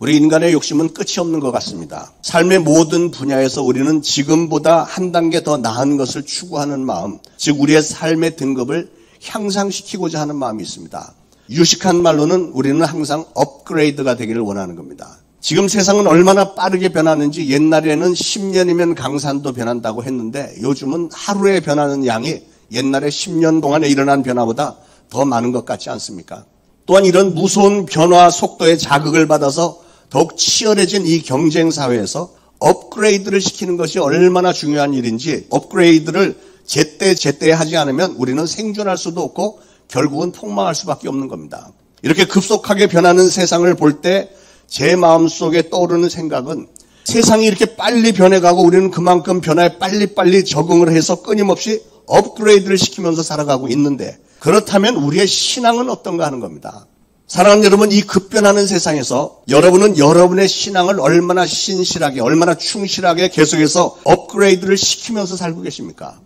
우리 인간의 욕심은 끝이 없는 것 같습니다. 삶의 모든 분야에서 우리는 지금보다 한 단계 더 나은 것을 추구하는 마음, 즉 우리의 삶의 등급을 향상시키고자 하는 마음이 있습니다. 유식한 말로는 우리는 항상 업그레이드가 되기를 원하는 겁니다. 지금 세상은 얼마나 빠르게 변하는지 옛날에는 10년이면 강산도 변한다고 했는데 요즘은 하루에 변하는 양이 옛날에 10년 동안에 일어난 변화보다 더 많은 것 같지 않습니까? 또한 이런 무서운 변화 속도에 자극을 받아서 더욱 치열해진 이 경쟁 사회에서 업그레이드를 시키는 것이 얼마나 중요한 일인지, 업그레이드를 제때 하지 않으면 우리는 생존할 수도 없고 결국은 폭망할 수밖에 없는 겁니다. 이렇게 급속하게 변하는 세상을 볼 때 제 마음속에 떠오르는 생각은 세상이 이렇게 빨리 변해가고 우리는 그만큼 변화에 빨리빨리 적응을 해서 끊임없이 업그레이드를 시키면서 살아가고 있는데, 그렇다면 우리의 신앙은 어떤가 하는 겁니다. 사랑하는 여러분, 이 급변하는 세상에서 여러분은 여러분의 신앙을 얼마나 신실하게, 얼마나 충실하게 계속해서 업그레이드를 시키면서 살고 계십니까?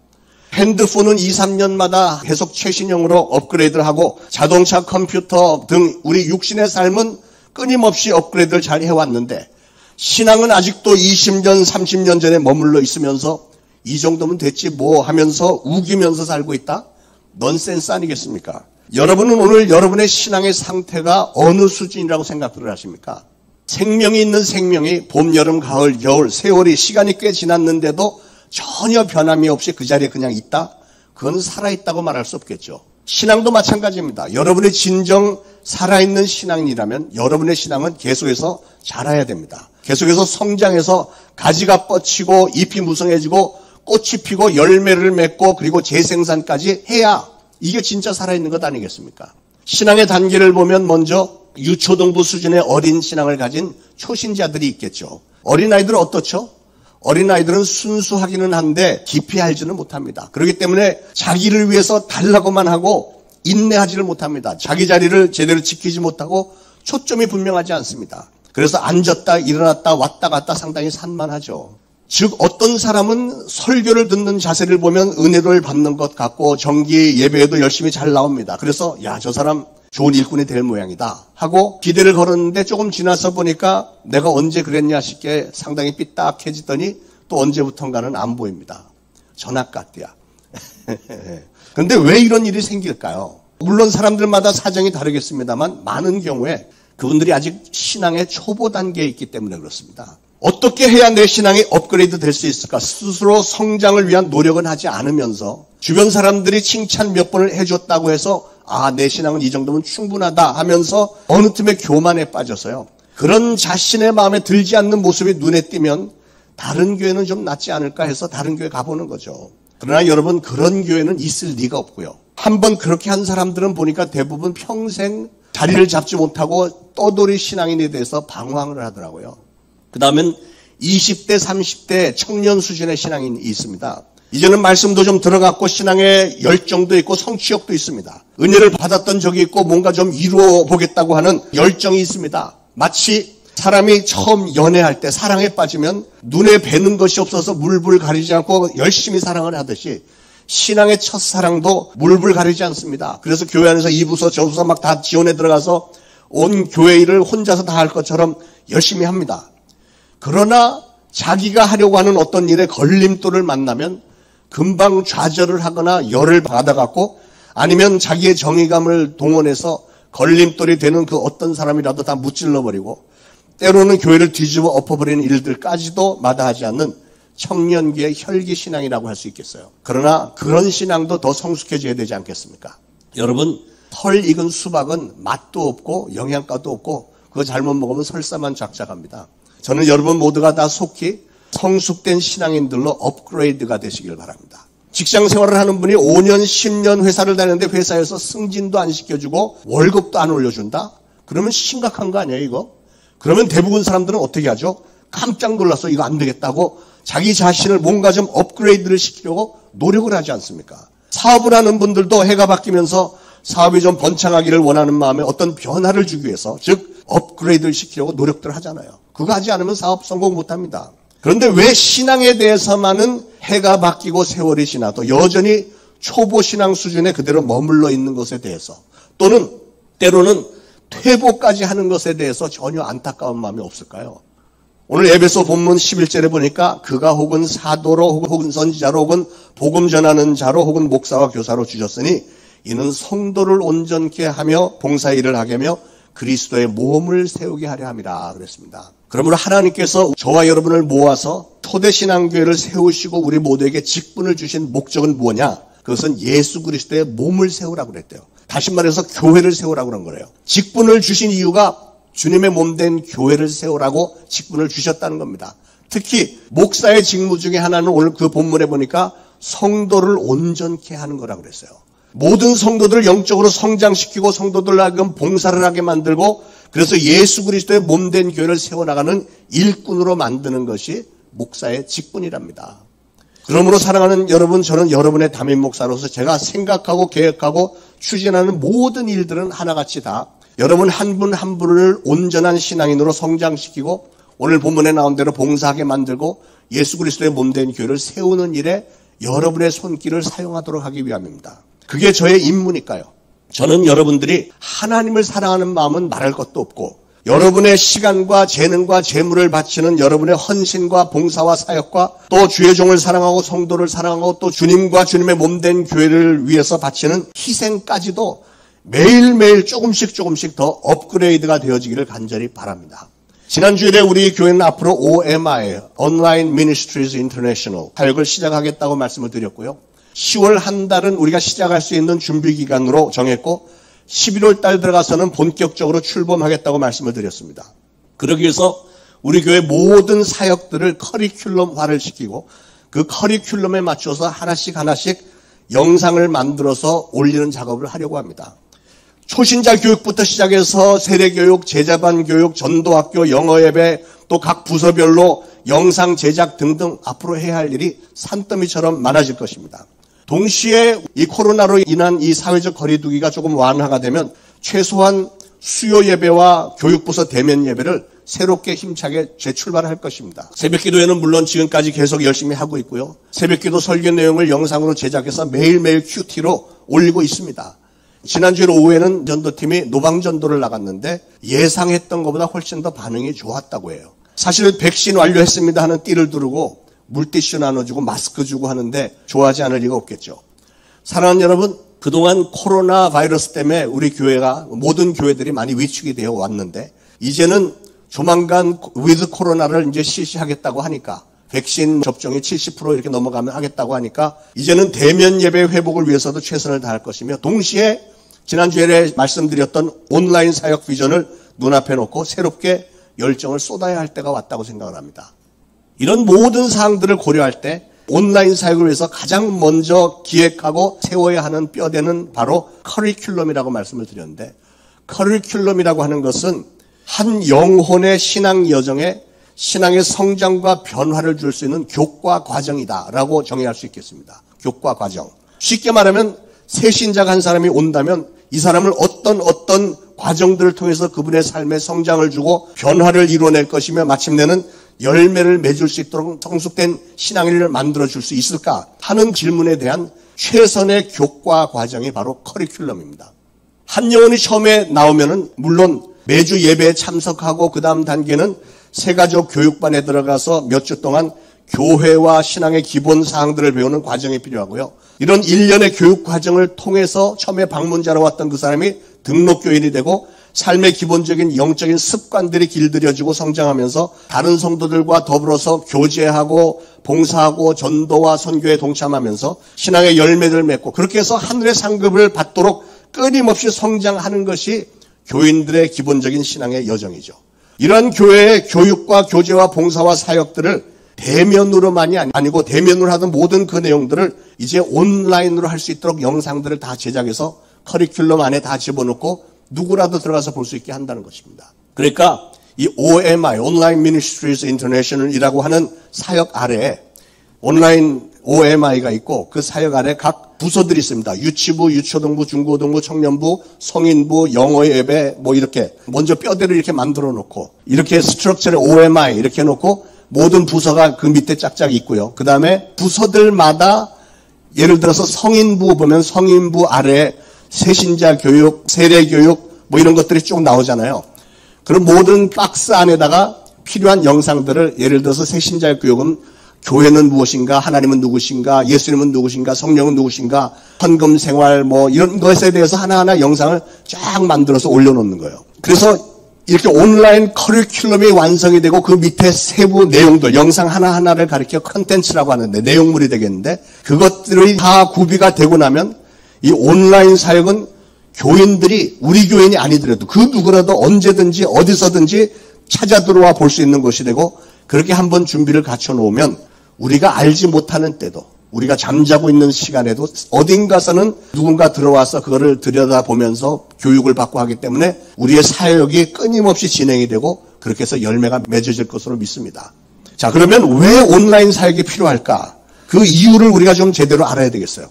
핸드폰은 2, 3년마다 계속 최신형으로 업그레이드를 하고 자동차, 컴퓨터 등 우리 육신의 삶은 끊임없이 업그레이드를 잘 해왔는데 신앙은 아직도 20년, 30년 전에 머물러 있으면서 이 정도면 됐지 뭐 하면서 우기면서 살고 있다? 넌센스 아니겠습니까? 여러분은 오늘 여러분의 신앙의 상태가 어느 수준이라고 생각을 하십니까? 생명이 있는 생명이 봄, 여름, 가을, 겨울, 세월이 시간이 꽤 지났는데도 전혀 변함이 없이 그 자리에 그냥 있다? 그건 살아있다고 말할 수 없겠죠. 신앙도 마찬가지입니다. 여러분의 진정 살아있는 신앙이라면 여러분의 신앙은 계속해서 자라야 됩니다. 계속해서 성장해서 가지가 뻗치고 잎이 무성해지고 꽃이 피고 열매를 맺고 그리고 재생산까지 해야 이게 진짜 살아있는 것 아니겠습니까? 신앙의 단계를 보면 먼저 유초등부 수준의 어린 신앙을 가진 초신자들이 있겠죠. 어린아이들은 어떻죠? 어린아이들은 순수하기는 한데 깊이 알지는 못합니다. 그렇기 때문에 자기를 위해서 달라고만 하고 인내하지를 못합니다. 자기 자리를 제대로 지키지 못하고 초점이 분명하지 않습니다. 그래서 앉았다 일어났다 왔다 갔다 상당히 산만하죠. 즉 어떤 사람은 설교를 듣는 자세를 보면 은혜를 받는 것 같고 정기 예배에도 열심히 잘 나옵니다. 그래서 야, 저 사람 좋은 일꾼이 될 모양이다 하고 기대를 걸었는데 조금 지나서 보니까 내가 언제 그랬냐 싶게 상당히 삐딱해지더니 또 언제부턴가는 안 보입니다. 전학 같대야. 그런데 왜 이런 일이 생길까요? 물론 사람들마다 사정이 다르겠습니다만 많은 경우에 그분들이 아직 신앙의 초보 단계에 있기 때문에 그렇습니다. 어떻게 해야 내 신앙이 업그레이드 될 수 있을까? 스스로 성장을 위한 노력은 하지 않으면서 주변 사람들이 칭찬 몇 번을 해줬다고 해서 아, 내 신앙은 이 정도면 충분하다 하면서 어느 틈에 교만에 빠져서요. 그런 자신의 마음에 들지 않는 모습이 눈에 띄면 다른 교회는 좀 낫지 않을까 해서 다른 교회 가보는 거죠. 그러나 여러분, 그런 교회는 있을 리가 없고요. 한번 그렇게 한 사람들은 보니까 대부분 평생 자리를 잡지 못하고 떠돌이 신앙인에 대해서 방황을 하더라고요. 그 다음엔 20대, 30대 청년 수준의 신앙인이 있습니다. 이제는 말씀도 좀 들어갔고 신앙의 열정도 있고 성취욕도 있습니다. 은혜를 받았던 적이 있고 뭔가 좀 이루어 보겠다고 하는 열정이 있습니다. 마치 사람이 처음 연애할 때 사랑에 빠지면 눈에 뵈는 것이 없어서 물불 가리지 않고 열심히 사랑을 하듯이 신앙의 첫사랑도 물불 가리지 않습니다. 그래서 교회 안에서 이 부서 저 부서 막 다 지원에 들어가서 온 교회 일을 혼자서 다 할 것처럼 열심히 합니다. 그러나 자기가 하려고 하는 어떤 일에 걸림돌을 만나면 금방 좌절을 하거나 열을 받아갖고 아니면 자기의 정의감을 동원해서 걸림돌이 되는 그 어떤 사람이라도 다 무찔러버리고 때로는 교회를 뒤집어 엎어버리는 일들까지도 마다하지 않는 청년기의 혈기신앙이라고 할 수 있겠어요. 그러나 그런 신앙도 더 성숙해져야 되지 않겠습니까? 여러분, 털 익은 수박은 맛도 없고 영양가도 없고 그거 잘못 먹으면 설사만 작작합니다. 저는 여러분 모두가 다 속히 성숙된 신앙인들로 업그레이드가 되시길 바랍니다. 직장 생활을 하는 분이 5년, 10년 회사를 다니는데 회사에서 승진도 안 시켜주고 월급도 안 올려준다? 그러면 심각한 거 아니에요, 이거? 그러면 대부분 사람들은 어떻게 하죠? 깜짝 놀라서 이거 안 되겠다고 자기 자신을 뭔가 좀 업그레이드를 시키려고 노력을 하지 않습니까? 사업을 하는 분들도 해가 바뀌면서 사업이 좀 번창하기를 원하는 마음에 어떤 변화를 주기 위해서, 즉 업그레이드를 시키려고 노력들을 하잖아요. 그거 하지 않으면 사업 성공 못합니다. 그런데 왜 신앙에 대해서만은 해가 바뀌고 세월이 지나도 여전히 초보 신앙 수준에 그대로 머물러 있는 것에 대해서, 또는 때로는 퇴보까지 하는 것에 대해서 전혀 안타까운 마음이 없을까요? 오늘 에베소 본문 11절에 보니까 그가 혹은 사도로 혹은 선지자로 혹은 복음 전하는 자로 혹은 목사와 교사로 주셨으니 이는 성도를 온전케 하며 봉사의 일을 하게 하며 그리스도의 몸을 세우게 하려 함이라 그랬습니다. 그러므로 하나님께서 저와 여러분을 모아서 초대신앙교회를 세우시고 우리 모두에게 직분을 주신 목적은 뭐냐? 그것은 예수 그리스도의 몸을 세우라고 그랬대요. 다시 말해서 교회를 세우라고 그런 거래요. 직분을 주신 이유가 주님의 몸된 교회를 세우라고 직분을 주셨다는 겁니다. 특히 목사의 직무 중에 하나는 오늘 그 본문에 보니까 성도를 온전케 하는 거라고 그랬어요. 모든 성도들을 영적으로 성장시키고 성도들을 하여금 봉사를 하게 만들고 그래서 예수 그리스도의 몸된 교회를 세워나가는 일꾼으로 만드는 것이 목사의 직분이랍니다. 그러므로 사랑하는 여러분, 저는 여러분의 담임 목사로서 제가 생각하고 계획하고 추진하는 모든 일들은 하나같이 다 여러분 한 분 한 분을 온전한 신앙인으로 성장시키고 오늘 본문에 나온 대로 봉사하게 만들고 예수 그리스도의 몸된 교회를 세우는 일에 여러분의 손길을 사용하도록 하기 위함입니다. 그게 저의 임무니까요. 저는 여러분들이 하나님을 사랑하는 마음은 말할 것도 없고 여러분의 시간과 재능과 재물을 바치는 여러분의 헌신과 봉사와 사역과 또 주의 종을 사랑하고 성도를 사랑하고 또 주님과 주님의 몸된 교회를 위해서 바치는 희생까지도 매일매일 조금씩 더 업그레이드가 되어지기를 간절히 바랍니다. 지난주일에 우리 교회는 앞으로 OMI, Online Ministries International 사역을 시작하겠다고 말씀을 드렸고요. 10월 한 달은 우리가 시작할 수 있는 준비기간으로 정했고 11월 달 들어가서는 본격적으로 출범하겠다고 말씀을 드렸습니다. 그러기 위해서 우리 교회 모든 사역들을 커리큘럼화를 시키고 그 커리큘럼에 맞춰서 하나씩 영상을 만들어서 올리는 작업을 하려고 합니다. 초신자 교육부터 시작해서 세례교육, 제자반 교육, 전도학교, 영어예배, 또 각 부서별로 영상 제작 등등 앞으로 해야 할 일이 산더미처럼 많아질 것입니다. 동시에 이 코로나로 인한 이 사회적 거리두기가 조금 완화가 되면 최소한 수요 예배와 교육부서 대면 예배를 새롭게 힘차게 재출발할 것입니다. 새벽기도회는 물론 지금까지 계속 열심히 하고 있고요. 새벽기도 설교 내용을 영상으로 제작해서 매일매일 큐티로 올리고 있습니다. 지난주 오후에는 전도팀이 노방전도를 나갔는데 예상했던 것보다 훨씬 더 반응이 좋았다고 해요. 사실 백신 완료했습니다 하는 띠를 두르고 물티슈 나눠주고 마스크 주고 하는데 좋아하지 않을 리가 없겠죠. 사랑하는 여러분, 그동안 코로나 바이러스 때문에 우리 교회가 모든 교회들이 많이 위축이 되어 왔는데 이제는 조만간 위드 코로나를 이제 실시하겠다고 하니까 백신 접종이 70% 이렇게 넘어가면 하겠다고 하니까 이제는 대면 예배 회복을 위해서도 최선을 다할 것이며 동시에 지난주에 말씀드렸던 온라인 사역 비전을 눈앞에 놓고 새롭게 열정을 쏟아야 할 때가 왔다고 생각을 합니다. 이런 모든 사항들을 고려할 때 온라인 사역을 위해서 가장 먼저 기획하고 세워야 하는 뼈대는 바로 커리큘럼이라고 말씀을 드렸는데 커리큘럼이라고 하는 것은 한 영혼의 신앙 여정에 신앙의 성장과 변화를 줄 수 있는 교과 과정이다라고 정의할 수 있겠습니다. 교과 과정. 쉽게 말하면 새 신자가 한 사람이 온다면 이 사람을 어떤 과정들을 통해서 그분의 삶에 성장을 주고 변화를 이루어낼 것이며 마침내는 열매를 맺을 수 있도록 성숙된 신앙인을 만들어줄 수 있을까 하는 질문에 대한 최선의 교과 과정이 바로 커리큘럼입니다. 한 영혼이 처음에 나오면은 물론 매주 예배에 참석하고 그 다음 단계는 새가족 교육반에 들어가서 몇 주 동안 교회와 신앙의 기본 사항들을 배우는 과정이 필요하고요. 이런 1년의 교육 과정을 통해서 처음에 방문자로 왔던 그 사람이 등록교인이 되고 삶의 기본적인 영적인 습관들이 길들여지고 성장하면서 다른 성도들과 더불어서 교제하고 봉사하고 전도와 선교에 동참하면서 신앙의 열매를 맺고 그렇게 해서 하늘의 상급을 받도록 끊임없이 성장하는 것이 교인들의 기본적인 신앙의 여정이죠. 이러한 교회의 교육과 교제와 봉사와 사역들을 대면으로만이 아니고 대면으로 하던 모든 그 내용들을 이제 온라인으로 할 수 있도록 영상들을 다 제작해서 커리큘럼 안에 다 집어넣고 누구라도 들어가서 볼 수 있게 한다는 것입니다. 그러니까 이 OMI, Online Ministries International이라고 하는 사역 아래에 온라인 OMI가 있고 그 사역 아래 각 부서들이 있습니다. 유치부, 유초등부, 중고등부, 청년부, 성인부, 영어예배 뭐 이렇게 먼저 뼈대를 이렇게 만들어 놓고 이렇게 스트럭처를 OMI 이렇게 놓고 모든 부서가 그 밑에 짝짝 있고요. 그 다음에 부서들마다 예를 들어서 성인부 보면 성인부 아래에 새신자 교육, 세례 교육, 뭐 이런 것들이 쭉 나오잖아요. 그런 모든 박스 안에다가 필요한 영상들을 예를 들어서 새신자의 교육은 교회는 무엇인가, 하나님은 누구신가, 예수님은 누구신가, 성령은 누구신가, 헌금 생활 뭐 이런 것에 대해서 하나하나 영상을 쫙 만들어서 올려놓는 거예요. 그래서 이렇게 온라인 커리큘럼이 완성이 되고 그 밑에 세부 내용들, 영상 하나하나를 가리켜 컨텐츠라고 하는데 내용물이 되겠는데 그것들이 다 구비가 되고 나면 이 온라인 사역은 교인들이 우리 교인이 아니더라도 그 누구라도 언제든지 어디서든지 찾아 들어와 볼 수 있는 것이 되고 그렇게 한번 준비를 갖춰 놓으면 우리가 알지 못하는 때도 우리가 잠자고 있는 시간에도 어딘가서는 누군가 들어와서 그거를 들여다보면서 교육을 받고 하기 때문에 우리의 사역이 끊임없이 진행이 되고 그렇게 해서 열매가 맺어질 것으로 믿습니다. 자, 그러면 왜 온라인 사역이 필요할까? 그 이유를 우리가 좀 제대로 알아야 되겠어요.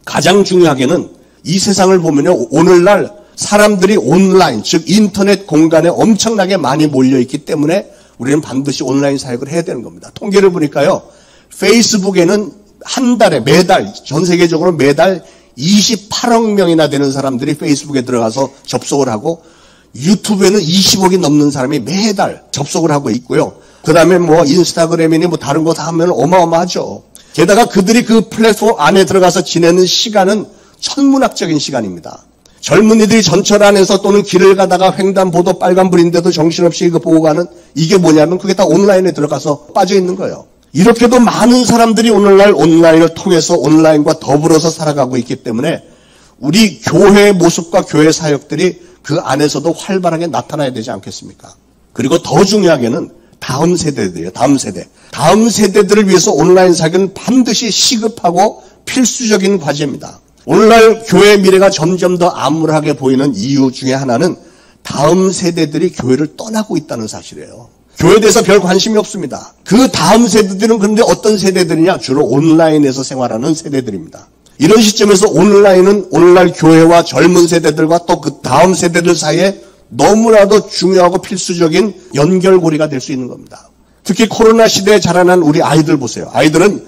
가장 중요하게는 이 세상을 보면요, 오늘날 사람들이 온라인, 즉 인터넷 공간에 엄청나게 많이 몰려있기 때문에 우리는 반드시 온라인 사역을 해야 되는 겁니다. 통계를 보니까요, 페이스북에는 한 달에 매달 전 세계적으로 매달 28억 명이나 되는 사람들이 페이스북에 들어가서 접속을 하고 유튜브에는 20억이 넘는 사람이 매달 접속을 하고 있고요. 그 다음에 뭐 인스타그램이니 뭐 다른 거 다 하면 어마어마하죠. 게다가 그들이 그 플랫폼 안에 들어가서 지내는 시간은 천문학적인 시간입니다. 젊은이들이 전철 안에서 또는 길을 가다가 횡단보도 빨간불인데도 정신없이 이거 보고 가는 이게 뭐냐면 그게 다 온라인에 들어가서 빠져 있는 거예요. 이렇게도 많은 사람들이 오늘날 온라인을 통해서 온라인과 더불어서 살아가고 있기 때문에 우리 교회의 모습과 교회 사역들이 그 안에서도 활발하게 나타나야 되지 않겠습니까? 그리고 더 중요하게는 다음 세대들이에요. 다음 세대. 다음 세대들을 위해서 온라인 사역은 반드시 시급하고 필수적인 과제입니다. 오늘날 교회의 미래가 점점 더 암울하게 보이는 이유 중에 하나는 다음 세대들이 교회를 떠나고 있다는 사실이에요. 교회에 대해서 별 관심이 없습니다. 그 다음 세대들은 그런데 어떤 세대들이냐? 주로 온라인에서 생활하는 세대들입니다. 이런 시점에서 온라인은 오늘날 교회와 젊은 세대들과 또 그 다음 세대들 사이에 너무나도 중요하고 필수적인 연결고리가 될 수 있는 겁니다. 특히 코로나 시대에 자라난 우리 아이들 보세요. 아이들은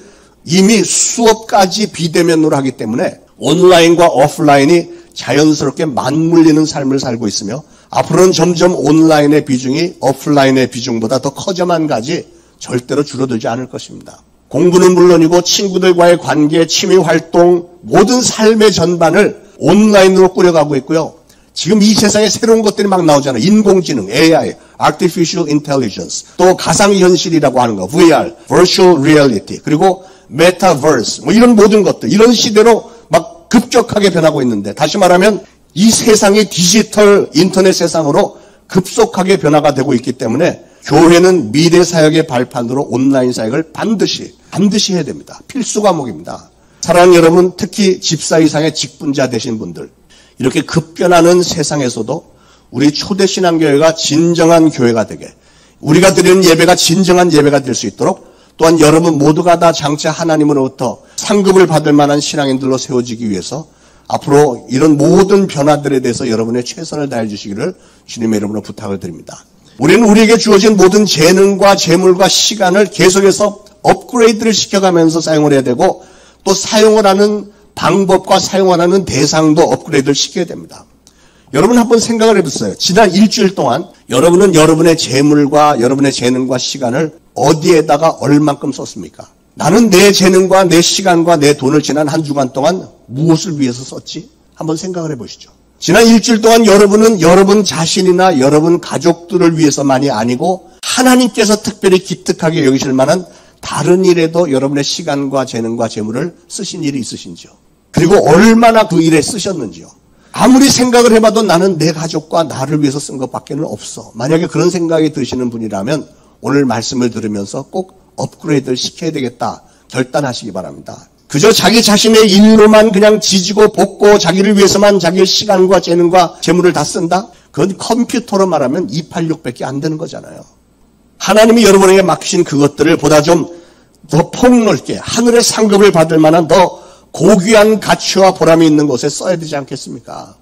이미 수업까지 비대면으로 하기 때문에 온라인과 오프라인이 자연스럽게 맞물리는 삶을 살고 있으며 앞으로는 점점 온라인의 비중이 오프라인의 비중보다 더 커져만 가지 절대로 줄어들지 않을 것입니다. 공부는 물론이고 친구들과의 관계, 취미활동, 모든 삶의 전반을 온라인으로 꾸려가고 있고요. 지금 이 세상에 새로운 것들이 막 나오잖아요. 인공지능, AI, Artificial Intelligence, 또 가상현실이라고 하는 거, VR, Virtual Reality, 그리고 Metaverse, 뭐 이런 모든 것들, 이런 시대로 막 급격하게 변하고 있는데 다시 말하면 이 세상이 디지털 인터넷 세상으로 급속하게 변화가 되고 있기 때문에 교회는 미래 사역의 발판으로 온라인 사역을 반드시 해야 됩니다. 필수 과목입니다. 사랑하는 여러분, 특히 집사 이상의 직분자 되신 분들, 이렇게 급변하는 세상에서도 우리 초대신앙교회가 진정한 교회가 되게, 우리가 드리는 예배가 진정한 예배가 될 수 있도록 또한 여러분 모두가 다 장차 하나님으로부터 상급을 받을 만한 신앙인들로 세워지기 위해서 앞으로 이런 모든 변화들에 대해서 여러분의 최선을 다해 주시기를 주님의 이름으로 부탁을 드립니다. 우리는 우리에게 주어진 모든 재능과 재물과 시간을 계속해서 업그레이드를 시켜가면서 사용을 해야 되고 또 사용을 하는 방법과 사용을 하는 대상도 업그레이드를 시켜야 됩니다. 여러분 한번 생각을 해보세요. 지난 일주일 동안 여러분은 여러분의 재물과 여러분의 재능과 시간을 어디에다가 얼만큼 썼습니까? 나는 내 재능과 내 시간과 내 돈을 지난 한 주간 동안 무엇을 위해서 썼지? 한번 생각을 해보시죠. 지난 일주일 동안 여러분은 여러분 자신이나 여러분 가족들을 위해서만이 아니고 하나님께서 특별히 기특하게 여기실 만한 다른 일에도 여러분의 시간과 재능과 재물을 쓰신 일이 있으신지요? 그리고 얼마나 그 일에 쓰셨는지요? 아무리 생각을 해봐도 나는 내 가족과 나를 위해서 쓴 것밖에는 없어. 만약에 그런 생각이 드시는 분이라면 오늘 말씀을 들으면서 꼭 업그레이드를 시켜야 되겠다 결단하시기 바랍니다. 그저 자기 자신의 일로만 그냥 지지고 볶고 자기를 위해서만 자기의 시간과 재능과 재물을 다 쓴다? 그건 컴퓨터로 말하면 286밖에 안 되는 거잖아요. 하나님이 여러분에게 맡기신 그것들을 보다 좀 더 폭넓게 하늘의 상급을 받을 만한 더 고귀한 가치와 보람이 있는 곳에 써야 되지 않겠습니까?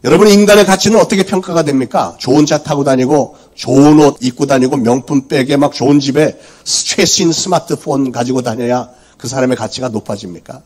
여러분 인간의 가치는 어떻게 평가가 됩니까? 좋은 차 타고 다니고 좋은 옷 입고 다니고 명품 백에 막 좋은 집에 최신 스마트폰 가지고 다녀야 그 사람의 가치가 높아집니까?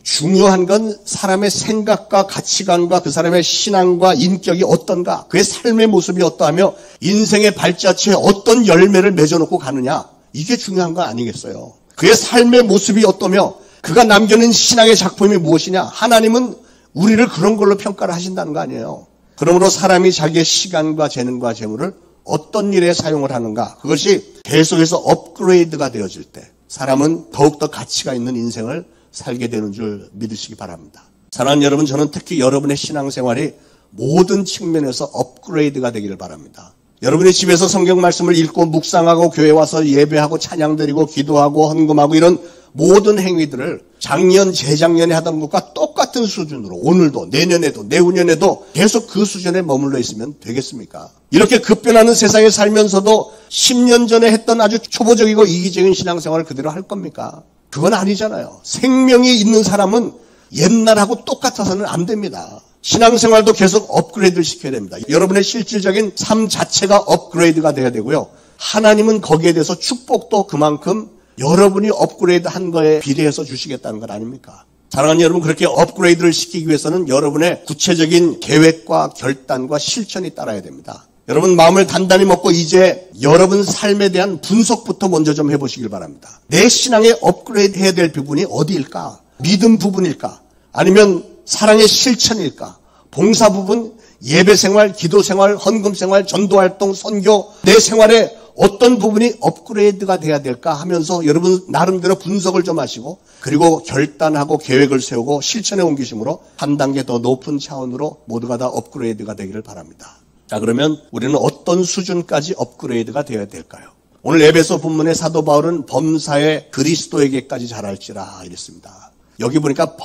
중요한 건 사람의 생각과 가치관과 그 사람의 신앙과 인격이 어떤가, 그의 삶의 모습이 어떠하며 인생의 발자취에 어떤 열매를 맺어놓고 가느냐, 이게 중요한 거 아니겠어요? 그의 삶의 모습이 어떠며 그가 남겨놓은 신앙의 작품이 무엇이냐, 하나님은 우리를 그런 걸로 평가를 하신다는 거 아니에요. 그러므로 사람이 자기의 시간과 재능과 재물을 어떤 일에 사용을 하는가, 그것이 계속해서 업그레이드가 되어질 때 사람은 더욱더 가치가 있는 인생을 살게 되는 줄 믿으시기 바랍니다. 사랑하는 여러분, 저는 특히 여러분의 신앙생활이 모든 측면에서 업그레이드가 되기를 바랍니다. 여러분의 집에서 성경 말씀을 읽고 묵상하고 교회 와서 예배하고 찬양드리고 기도하고 헌금하고 이런 모든 행위들을 작년, 재작년에 하던 것과 똑같은 수준으로 오늘도, 내년에도, 내후년에도 계속 그 수준에 머물러 있으면 되겠습니까? 이렇게 급변하는 세상에 살면서도 10년 전에 했던 아주 초보적이고 이기적인 신앙생활을 그대로 할 겁니까? 그건 아니잖아요. 생명이 있는 사람은 옛날하고 똑같아서는 안 됩니다. 신앙생활도 계속 업그레이드를 시켜야 됩니다. 여러분의 실질적인 삶 자체가 업그레이드가 돼야 되고요. 하나님은 거기에 대해서 축복도 그만큼 여러분이 업그레이드 한 거에 비례해서 주시겠다는 것 아닙니까? 사랑하는 여러분, 그렇게 업그레이드를 시키기 위해서는 여러분의 구체적인 계획과 결단과 실천이 따라야 됩니다. 여러분 마음을 단단히 먹고 이제 여러분 삶에 대한 분석부터 먼저 좀 해보시길 바랍니다. 내 신앙에 업그레이드 해야 될 부분이 어디일까? 믿음 부분일까? 아니면 사랑의 실천일까? 봉사 부분, 예배생활, 기도생활, 헌금생활, 전도활동, 선교, 내 생활에 어떤 부분이 업그레이드가 돼야 될까 하면서 여러분 나름대로 분석을 좀 하시고 그리고 결단하고 계획을 세우고 실천에 옮기심으로 한 단계 더 높은 차원으로 모두가 다 업그레이드가 되기를 바랍니다. 자, 그러면 우리는 어떤 수준까지 업그레이드가 되어야 될까요? 오늘 에베소 본문의 사도 바울은 범사에 그리스도에게까지 자랄지라 이랬습니다. 여기 보니까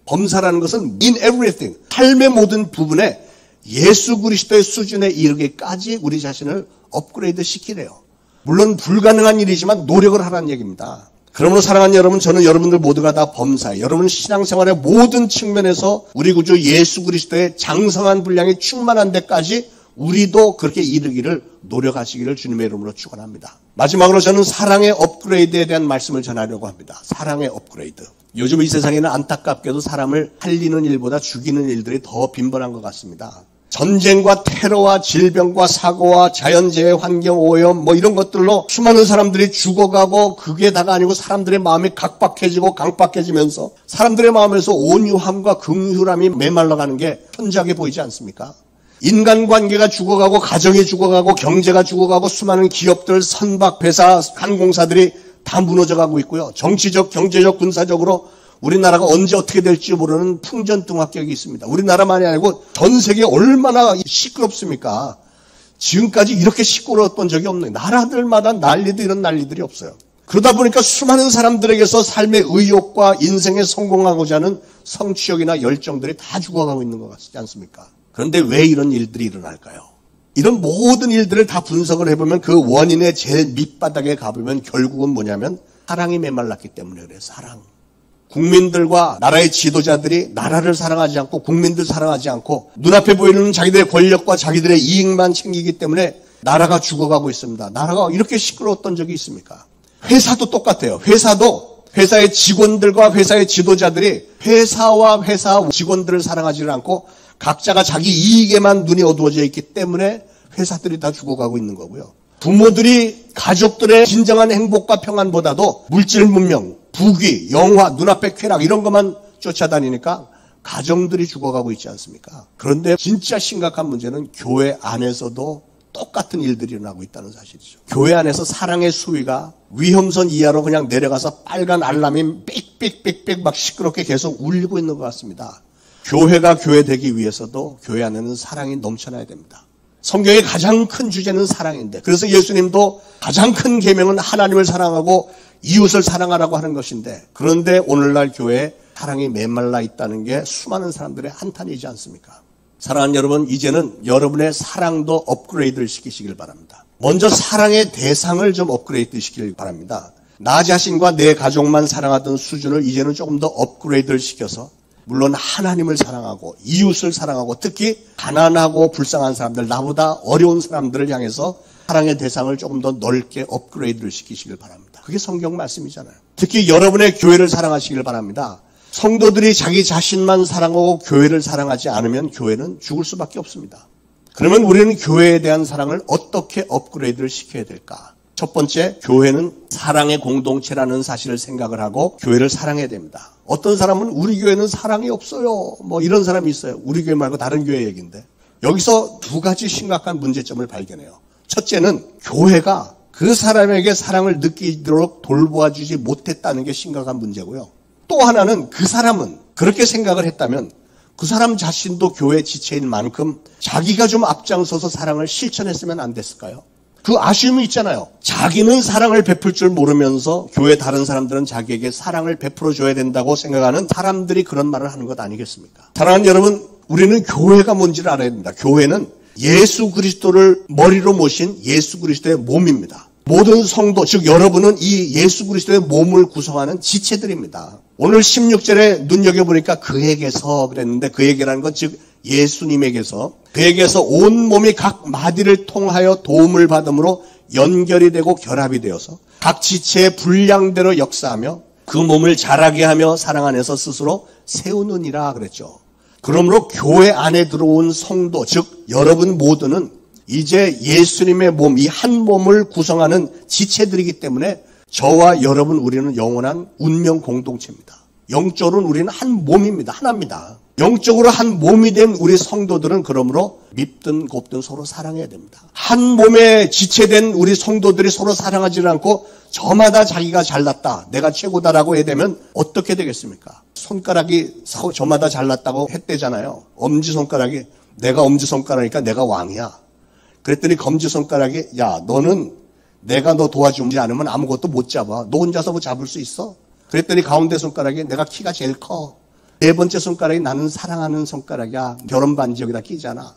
범사라는 것은 in everything, 삶의 모든 부분에 예수 그리스도의 수준에 이르기까지 우리 자신을 업그레이드 시키래요. 물론 불가능한 일이지만 노력을 하라는 얘기입니다. 그러므로 사랑하는 여러분, 저는 여러분들 모두가 다 범사에, 여러분 신앙생활의 모든 측면에서 우리 구주 예수 그리스도의 장성한 분량이 충만한 데까지 우리도 그렇게 이르기를 노력하시기를 주님의 이름으로 축원합니다. 마지막으로 저는 사랑의 업그레이드에 대한 말씀을 전하려고 합니다. 사랑의 업그레이드. 요즘 이 세상에는 안타깝게도 사람을 살리는 일보다 죽이는 일들이 더 빈번한 것 같습니다. 전쟁과 테러와 질병과 사고와 자연재해, 환경오염 이런 것들로 수많은 사람들이 죽어가고 그게 다가 아니고 사람들의 마음이 각박해지고 강박해지면서 사람들의 마음에서 온유함과 긍휼함이 메말라가는 게 현저하게 보이지 않습니까? 인간관계가 죽어가고 가정이 죽어가고 경제가 죽어가고 수많은 기업들, 선박, 회사, 항공사들이 다 무너져가고 있고요. 정치적, 경제적, 군사적으로 우리나라가 언제 어떻게 될지 모르는 풍전등화격이 있습니다. 우리나라만이 아니고 전 세계에 얼마나 시끄럽습니까? 지금까지 이렇게 시끄러웠던 적이 없는 나라들마다 난리도 이런 난리들이 없어요. 그러다 보니까 수많은 사람들에게서 삶의 의욕과 인생에 성공하고자 하는 성취욕이나 열정들이 다 죽어가고 있는 것 같지 않습니까? 그런데 왜 이런 일들이 일어날까요? 이런 모든 일들을 다 분석을 해보면 그 원인의 제일 밑바닥에 가보면 결국은 뭐냐면 사랑이 메말랐기 때문에 그래요. 사랑. 국민들과 나라의 지도자들이 나라를 사랑하지 않고 국민들 사랑하지 않고 눈앞에 보이는 자기들의 권력과 자기들의 이익만 챙기기 때문에 나라가 죽어가고 있습니다. 나라가 이렇게 시끄러웠던 적이 있습니까? 회사도 똑같아요. 회사의 직원들과 회사의 지도자들이 회사와 회사 직원들을 사랑하지를 않고 각자가 자기 이익에만 눈이 어두워져 있기 때문에 회사들이 다 죽어가고 있는 거고요. 부모들이 가족들의 진정한 행복과 평안보다도 물질 문명, 부귀, 영화, 눈앞의 쾌락 이런 것만 쫓아다니니까 가정들이 죽어가고 있지 않습니까? 그런데 진짜 심각한 문제는 교회 안에서도 똑같은 일들이 일어나고 있다는 사실이죠. 교회 안에서 사랑의 수위가 위험선 이하로 그냥 내려가서 빨간 알람이 삑삑삑삑 막 시끄럽게 계속 울리고 있는 것 같습니다. 교회가 교회 되기 위해서도 교회 안에는 사랑이 넘쳐나야 됩니다. 성경의 가장 큰 주제는 사랑인데 그래서 예수님도 가장 큰 계명은 하나님을 사랑하고 이웃을 사랑하라고 하는 것인데 그런데 오늘날 교회에 사랑이 메말라 있다는 게 수많은 사람들의 한탄이지 않습니까? 사랑하는 여러분, 이제는 여러분의 사랑도 업그레이드를 시키시길 바랍니다. 먼저 사랑의 대상을 좀 업그레이드 시키길 바랍니다. 나 자신과 내 가족만 사랑하던 수준을 이제는 조금 더 업그레이드를 시켜서 물론 하나님을 사랑하고 이웃을 사랑하고 특히 가난하고 불쌍한 사람들, 나보다 어려운 사람들을 향해서 사랑의 대상을 조금 더 넓게 업그레이드를 시키시길 바랍니다. 그게 성경 말씀이잖아요. 특히 여러분의 교회를 사랑하시길 바랍니다. 성도들이 자기 자신만 사랑하고 교회를 사랑하지 않으면 교회는 죽을 수밖에 없습니다. 그러면 우리는 교회에 대한 사랑을 어떻게 업그레이드를 시켜야 될까? 첫 번째, 교회는 사랑의 공동체라는 사실을 생각을 하고 교회를 사랑해야 됩니다. 어떤 사람은 우리 교회는 사랑이 없어요. 뭐 이런 사람이 있어요. 우리 교회 말고 다른 교회 얘기인데. 여기서 두 가지 심각한 문제점을 발견해요. 첫째는 교회가 그 사람에게 사랑을 느끼도록 돌보아주지 못했다는 게 심각한 문제고요. 또 하나는 그 사람은 그렇게 생각을 했다면 그 사람 자신도 교회 지체인 만큼 자기가 좀 앞장서서 사랑을 실천했으면 안 됐을까요? 그 아쉬움이 있잖아요. 자기는 사랑을 베풀 줄 모르면서 교회 다른 사람들은 자기에게 사랑을 베풀어 줘야 된다고 생각하는 사람들이 그런 말을 하는 것 아니겠습니까? 사랑하는 여러분, 우리는 교회가 뭔지를 알아야 됩니다. 교회는 예수 그리스도를 머리로 모신 예수 그리스도의 몸입니다. 모든 성도, 즉 여러분은 이 예수 그리스도의 몸을 구성하는 지체들입니다. 오늘 16절에 눈여겨보니까 그에게서 그랬는데 그에게라는 건 즉 예수님에게서 그에게서 온 몸이 각 마디를 통하여 도움을 받음으로 연결이 되고 결합이 되어서 각 지체의 분량대로 역사하며 그 몸을 자라게 하며 사랑 안에서 스스로 세우느니라 그랬죠. 그러므로 교회 안에 들어온 성도, 즉 여러분 모두는 이제 예수님의 몸, 이 한 몸을 구성하는 지체들이기 때문에 저와 여러분 우리는 영원한 운명 공동체입니다. 영적으로는 우리는 한 몸입니다. 하나입니다. 영적으로 한 몸이 된 우리 성도들은 그러므로 밉든 곱든 서로 사랑해야 됩니다. 한 몸에 지체된 우리 성도들이 서로 사랑하지 않고 저마다 자기가 잘났다, 내가 최고다라고 해야 되면 어떻게 되겠습니까? 손가락이 저마다 잘났다고 했대잖아요. 엄지손가락이 내가 엄지손가락이니까 내가 왕이야. 그랬더니 검지손가락이 야 너는 내가 너 도와주지 않으면 아무것도 못 잡아. 너 혼자서 뭐 잡을 수 있어? 그랬더니 가운데 손가락이 내가 키가 제일 커. 네 번째 손가락이 나는 사랑하는 손가락이야. 결혼 반지 여기다 끼잖아.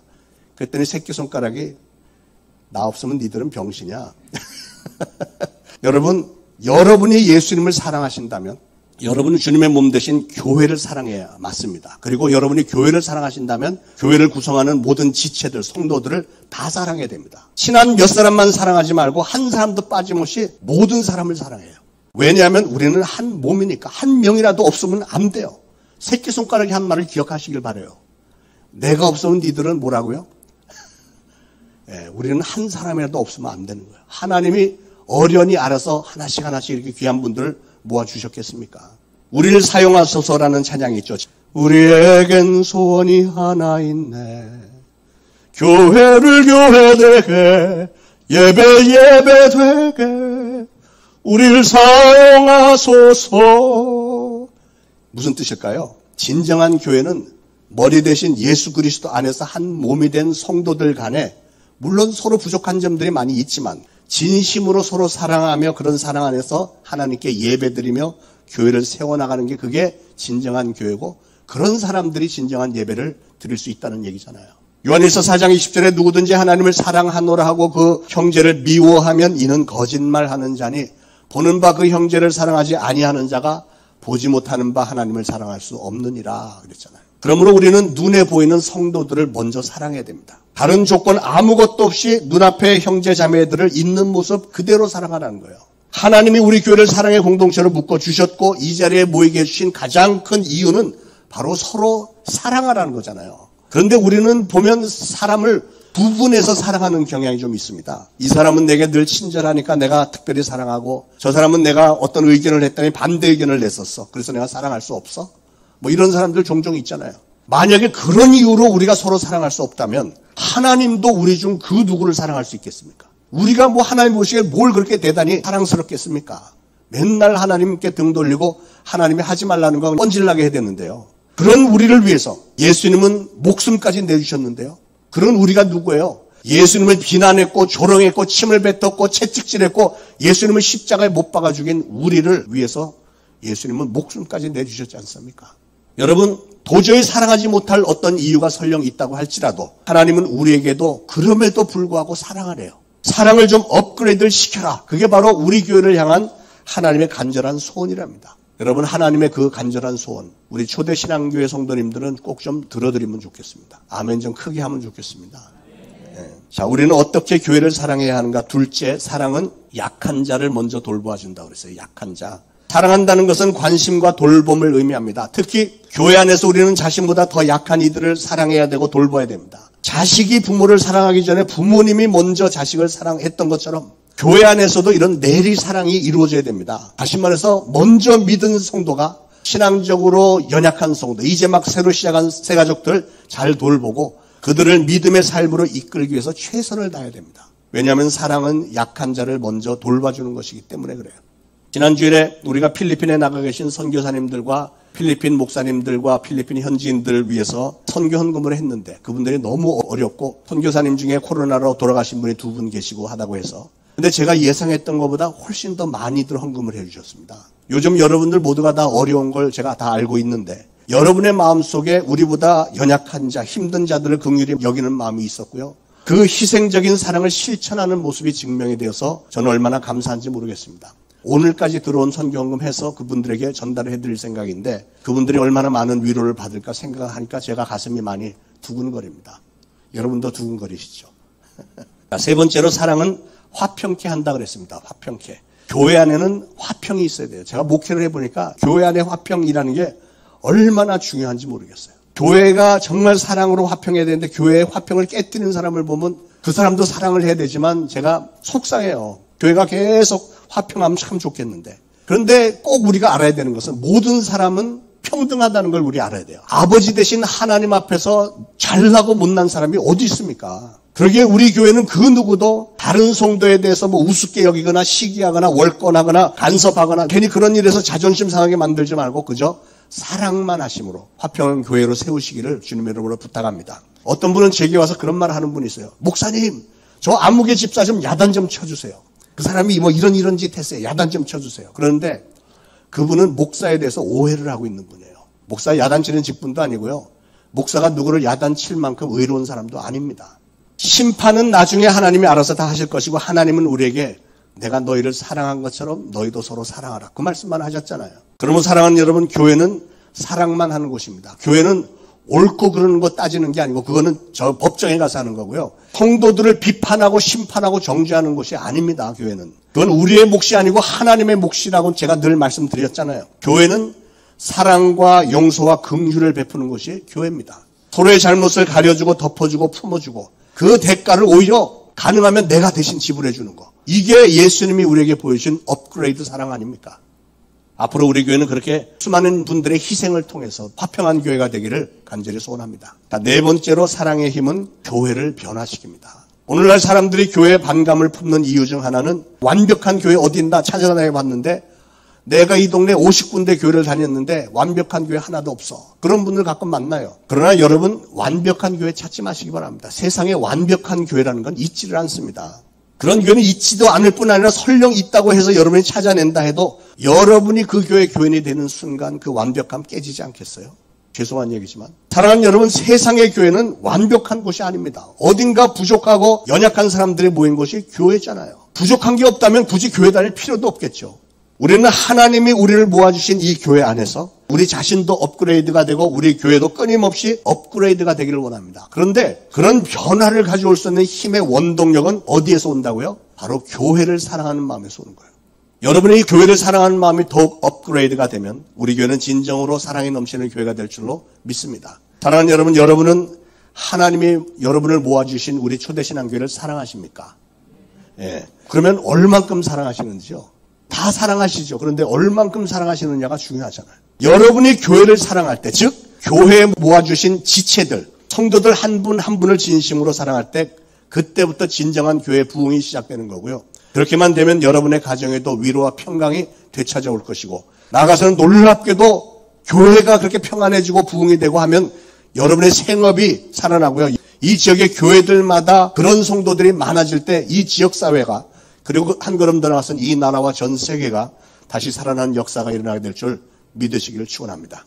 그랬더니 새끼손가락이 나 없으면 니들은 병신이야. 여러분, 여러분이 예수님을 사랑하신다면 여러분은 주님의 몸 대신 교회를 사랑해야 맞습니다. 그리고 여러분이 교회를 사랑하신다면 교회를 구성하는 모든 지체들, 성도들을 다 사랑해야 됩니다. 친한 몇 사람만 사랑하지 말고 한 사람도 빠짐없이 모든 사람을 사랑해요. 왜냐하면 우리는 한 몸이니까 한 명이라도 없으면 안 돼요. 새끼손가락이 한 말을 기억하시길 바라요. 내가 없으면 니들은 뭐라고요? 예, 우리는 한 사람이라도 없으면 안 되는 거예요. 하나님이 어련히 알아서 하나씩 하나씩 이렇게 귀한 분들을 모아주셨겠습니까? 우리를 사용하소서라는 찬양이 있죠. 우리에겐 소원이 하나 있네. 교회를 교회되게 예배되게 우리를 사용하소서. 무슨 뜻일까요? 진정한 교회는 머리 대신 예수 그리스도 안에서 한 몸이 된 성도들 간에 물론 서로 부족한 점들이 많이 있지만 진심으로 서로 사랑하며 그런 사랑 안에서 하나님께 예배드리며 교회를 세워나가는 게 그게 진정한 교회고 그런 사람들이 진정한 예배를 드릴 수 있다는 얘기잖아요. 요한일서 4장 20절에 누구든지 하나님을 사랑하노라 하고 그 형제를 미워하면 이는 거짓말하는 자니 보는 바 그 형제를 사랑하지 아니하는 자가 보지 못하는 바 하나님을 사랑할 수 없느니라 그랬잖아요. 그러므로 우리는 눈에 보이는 성도들을 먼저 사랑해야 됩니다. 다른 조건 아무것도 없이 눈앞에 형제 자매들을 있는 모습 그대로 사랑하라는 거예요. 하나님이 우리 교회를 사랑의 공동체로 묶어주셨고 이 자리에 모이게 해주신 가장 큰 이유는 바로 서로 사랑하라는 거잖아요. 그런데 우리는 보면 사람을 부분해서 사랑하는 경향이 좀 있습니다. 이 사람은 내게 늘 친절하니까 내가 특별히 사랑하고 저 사람은 내가 어떤 의견을 했더니 반대 의견을 냈었어. 그래서 내가 사랑할 수 없어? 뭐 이런 사람들 종종 있잖아요. 만약에 그런 이유로 우리가 서로 사랑할 수 없다면 하나님도 우리 중 그 누구를 사랑할 수 있겠습니까? 우리가 뭐 하나님 보시기에 뭘 그렇게 대단히 사랑스럽겠습니까? 맨날 하나님께 등 돌리고 하나님이 하지 말라는 거 뻔질나게 해야 되는데요. 그런 우리를 위해서 예수님은 목숨까지 내주셨는데요. 그런 우리가 누구예요? 예수님을 비난했고 조롱했고 침을 뱉었고 채찍질했고 예수님을 십자가에 못 박아 죽인 우리를 위해서 예수님은 목숨까지 내주셨지 않습니까? 여러분, 도저히 사랑하지 못할 어떤 이유가 설령 있다고 할지라도 하나님은 우리에게도 그럼에도 불구하고 사랑하래요. 사랑을 좀 업그레이드를 시켜라. 그게 바로 우리 교회를 향한 하나님의 간절한 소원이랍니다. 여러분, 하나님의 그 간절한 소원, 우리 초대신앙교회 성도님들은 꼭 좀 들어드리면 좋겠습니다. 아멘 좀 크게 하면 좋겠습니다. 네. 자, 우리는 어떻게 교회를 사랑해야 하는가? 둘째, 사랑은 약한 자를 먼저 돌보아준다고 그랬어요. 약한 자. 사랑한다는 것은 관심과 돌봄을 의미합니다. 특히 교회 안에서 우리는 자신보다 더 약한 이들을 사랑해야 되고 돌봐야 됩니다. 자식이 부모를 사랑하기 전에 부모님이 먼저 자식을 사랑했던 것처럼 교회 안에서도 이런 내리 사랑이 이루어져야 됩니다. 다시 말해서 먼저 믿은 성도가 신앙적으로 연약한 성도, 이제 막 새로 시작한 새 가족들 잘 돌보고 그들을 믿음의 삶으로 이끌기 위해서 최선을 다해야 됩니다. 왜냐하면 사랑은 약한 자를 먼저 돌봐주는 것이기 때문에 그래요. 지난 주일에 우리가 필리핀에 나가 계신 선교사님들과 필리핀 목사님들과 필리핀 현지인들을 위해서 선교 헌금을 했는데 그분들이 너무 어렵고 선교사님 중에 코로나로 돌아가신 분이 2분 계시고 하다고 해서 근데 제가 예상했던 것보다 훨씬 더 많이들 헌금을 해주셨습니다. 요즘 여러분들 모두가 다 어려운 걸 제가 다 알고 있는데 여러분의 마음속에 우리보다 연약한 자, 힘든 자들을 긍휼히 여기는 마음이 있었고요. 그 희생적인 사랑을 실천하는 모습이 증명이 되어서 저는 얼마나 감사한지 모르겠습니다. 오늘까지 들어온 선교헌금해서 그분들에게 전달을 해드릴 생각인데 그분들이 얼마나 많은 위로를 받을까 생각하니까 제가 가슴이 많이 두근거립니다. 여러분도 두근거리시죠? 세 번째로 사랑은 화평케 한다 그랬습니다. 화평케. 교회 안에는 화평이 있어야 돼요. 제가 목회를 해보니까 교회 안에 화평이라는 게 얼마나 중요한지 모르겠어요. 교회가 정말 사랑으로 화평해야 되는데 교회의 화평을 깨뜨리는 사람을 보면 그 사람도 사랑을 해야 되지만 제가 속상해요. 교회가 계속 화평하면 참 좋겠는데. 그런데 꼭 우리가 알아야 되는 것은 모든 사람은 평등하다는 걸 우리 알아야 돼요. 아버지 대신 하나님 앞에서 잘나고 못난 사람이 어디 있습니까? 그러기에 우리 교회는 그 누구도 다른 성도에 대해서 뭐 우습게 여기거나 시기하거나 월권하거나 간섭하거나 괜히 그런 일에서 자존심 상하게 만들지 말고 그저 사랑만 하심으로 화평한 교회로 세우시기를 주님의 이름으로 부탁합니다. 어떤 분은 제게 와서 그런 말을 하는 분이 있어요. 목사님, 저 안목의 집사 좀 야단 좀 쳐주세요. 그 사람이 뭐 이런 짓 했어요. 야단 좀 쳐주세요. 그런데 그분은 목사에 대해서 오해를 하고 있는 분이에요. 목사 야단 치는 직분도 아니고요. 목사가 누구를 야단 칠 만큼 의로운 사람도 아닙니다. 심판은 나중에 하나님이 알아서 다 하실 것이고 하나님은 우리에게 내가 너희를 사랑한 것처럼 너희도 서로 사랑하라. 그 말씀만 하셨잖아요. 그러면 사랑하는 여러분, 교회는 사랑만 하는 곳입니다. 교회는 옳고 그러는 거 따지는 게 아니고 그거는 저 법정에 가서 하는 거고요. 성도들을 비판하고 심판하고 정죄하는 곳이 아닙니다. 교회는. 그건 우리의 몫이 아니고 하나님의 몫이라고 제가 늘 말씀드렸잖아요. 교회는 사랑과 용서와 긍휼을 베푸는 것이 교회입니다. 서로의 잘못을 가려주고 덮어주고 품어주고 그 대가를 오히려 가능하면 내가 대신 지불해 주는 거. 이게 예수님이 우리에게 보여주신 업그레이드 사랑 아닙니까? 앞으로 우리 교회는 그렇게 수많은 분들의 희생을 통해서 화평한 교회가 되기를 간절히 소원합니다. 네 번째로 사랑의 힘은 교회를 변화시킵니다. 오늘날 사람들이 교회에 반감을 품는 이유 중 하나는 완벽한 교회 어디 있나 찾아다녀봤는데 내가 이 동네 50군데 교회를 다녔는데 완벽한 교회 하나도 없어. 그런 분들 가끔 만나요. 그러나 여러분 완벽한 교회 찾지 마시기 바랍니다. 세상에 완벽한 교회라는 건 있지를 않습니다. 그런 교회는 있지도 않을 뿐 아니라 설령 있다고 해서 여러분이 찾아낸다 해도 여러분이 그 교회 교인이 되는 순간 그 완벽함 깨지지 않겠어요? 죄송한 얘기지만 사랑하는 여러분, 세상의 교회는 완벽한 곳이 아닙니다. 어딘가 부족하고 연약한 사람들이 모인 곳이 교회잖아요. 부족한 게 없다면 굳이 교회 다닐 필요도 없겠죠. 우리는 하나님이 우리를 모아주신 이 교회 안에서 우리 자신도 업그레이드가 되고 우리 교회도 끊임없이 업그레이드가 되기를 원합니다. 그런데 그런 변화를 가져올 수 있는 힘의 원동력은 어디에서 온다고요? 바로 교회를 사랑하는 마음에서 오는 거예요. 여러분이 교회를 사랑하는 마음이 더욱 업그레이드가 되면 우리 교회는 진정으로 사랑이 넘치는 교회가 될 줄로 믿습니다. 사랑하는 여러분, 여러분은 하나님이 여러분을 모아주신 우리 초대신앙교회를 사랑하십니까? 예. 그러면 얼만큼 사랑하시는지요? 다 사랑하시죠. 그런데 얼만큼 사랑하시느냐가 중요하잖아요. 여러분이 교회를 사랑할 때, 즉 교회에 모아주신 지체들, 성도들 한 분 한 분을 진심으로 사랑할 때 그때부터 진정한 교회 부흥이 시작되는 거고요. 그렇게만 되면 여러분의 가정에도 위로와 평강이 되찾아올 것이고 나아가서는 놀랍게도 교회가 그렇게 평안해지고 부흥이 되고 하면 여러분의 생업이 살아나고요. 이 지역의 교회들마다 그런 성도들이 많아질 때 이 지역사회가 그리고 한 걸음 더 나아가서는 이 나라와 전 세계가 다시 살아나는 역사가 일어나게 될 줄 믿으시기를 축원합니다.